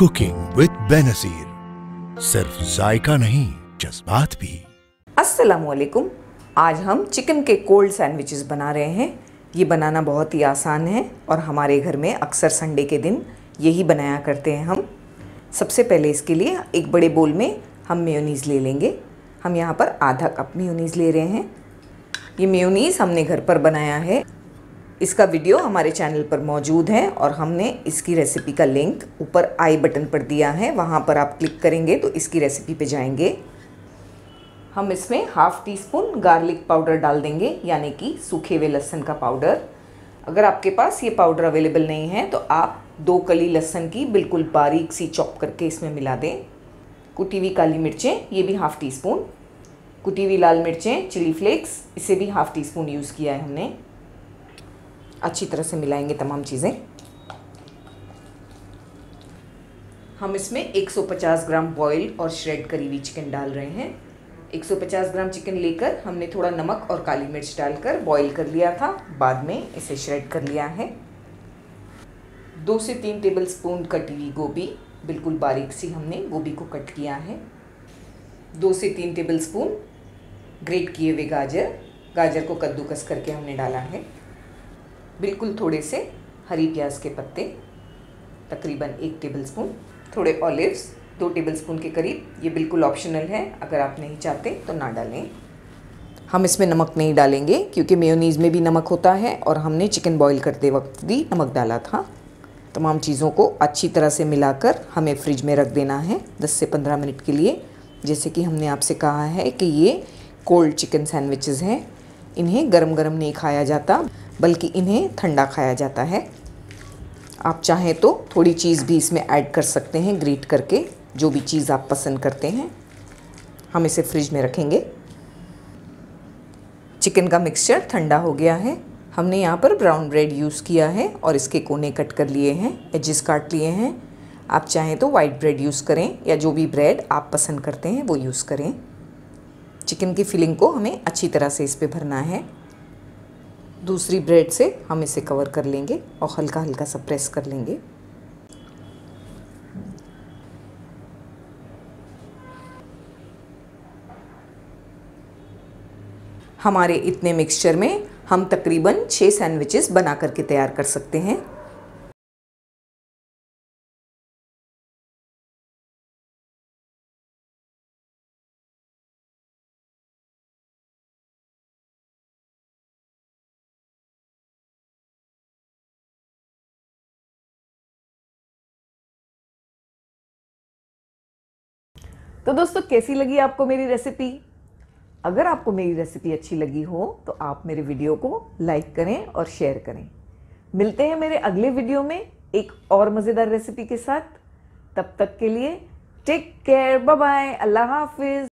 Cooking with Benazir, सिर्फ जायका नहीं जज्बात भी। अस्सलामुअलैकुम। आज हम चिकन के कोल्ड सैंडविचेस बना रहे हैं। ये बनाना बहुत ही आसान है और हमारे घर में अक्सर संडे के दिन यही बनाया करते हैं हम। सबसे पहले इसके लिए एक बड़े बोल में हम मेयोनीज़ ले लेंगे। हम यहाँ पर आधा कप मेयोनीज़ ले रहे हैं। ये मेयोनीज़ हमने घर पर बनाया है। इसका वीडियो हमारे चैनल पर मौजूद है और हमने इसकी रेसिपी का लिंक ऊपर आई बटन पर दिया है, वहाँ पर आप क्लिक करेंगे तो इसकी रेसिपी पे जाएंगे। हम इसमें half tea spoon garlic powder डाल देंगे, यानी कि सूखे हुए लहसुन का पाउडर। अगर आपके पास ये पाउडर अवेलेबल नहीं है तो आप 2 कली लहसुन की बिल्कुल बारीक सी चॉप करके इसमें मिला दें। कुटी हुई काली मिर्चें, ये भी हाफ़ टी स्पून। कुटी हुई लाल मिर्चें, चिली फ्लेक्स, इसे भी हाफ़ टी स्पून यूज़ किया है हमने। अच्छी तरह से मिलाएंगे तमाम चीज़ें। हम इसमें 150 ग्राम बॉयल और श्रेड करी हुई चिकन डाल रहे हैं। 150 ग्राम चिकन लेकर हमने थोड़ा नमक और काली मिर्च डालकर बॉईल कर लिया था, बाद में इसे श्रेड कर लिया है। 2 से 3 टेबल स्पून कटी हुई गोभी, बिल्कुल बारीक सी हमने गोभी को कट किया है। 2 से 3 टेबल स्पून ग्रेट किए हुए गाजर को कद्दूकस करके हमने डाला है। बिल्कुल थोड़े से हरी प्याज के पत्ते, तकरीबन 1 टेबलस्पून। थोड़े ऑलिव्स 2 टेबलस्पून के करीब, ये बिल्कुल ऑप्शनल है, अगर आप नहीं चाहते तो ना डालें। हम इसमें नमक नहीं डालेंगे क्योंकि मेयोनीज़ में भी नमक होता है और हमने चिकन बॉईल करते वक्त भी नमक डाला था। तमाम चीज़ों को अच्छी तरह से मिलाकर हमें फ्रिज में रख देना है 10 से 15 मिनट के लिए। जैसे कि हमने आपसे कहा है कि ये कोल्ड चिकन सैंडविचेस हैं, इन्हें गरम गरम नहीं खाया जाता बल्कि इन्हें ठंडा खाया जाता है। आप चाहें तो थोड़ी चीज़ भी इसमें ऐड कर सकते हैं, ग्रेट करके, जो भी चीज़ आप पसंद करते हैं। हम इसे फ्रिज में रखेंगे। चिकन का मिक्सचर ठंडा हो गया है। हमने यहाँ पर ब्राउन ब्रेड यूज़ किया है और इसके कोने कट कर लिए हैं, एजेस काट लिए हैं। आप चाहें तो वाइट ब्रेड यूज़ करें या जो भी ब्रेड आप पसंद करते हैं वो यूज़ करें। चिकन की फिलिंग को हमें अच्छी तरह से इस पर भरना है। दूसरी ब्रेड से हम इसे कवर कर लेंगे और हल्का हल्का सा प्रेस कर लेंगे। हमारे इतने मिक्सचर में हम तकरीबन 6 सैंडविचेस बना करके तैयार कर सकते हैं। तो दोस्तों, कैसी लगी आपको मेरी रेसिपी? अगर आपको मेरी रेसिपी अच्छी लगी हो तो आप मेरे वीडियो को लाइक करें और शेयर करें। मिलते हैं मेरे अगले वीडियो में एक और मज़ेदार रेसिपी के साथ। तब तक के लिए टेक केयर, बाय बाय, अल्लाह हाफिज़।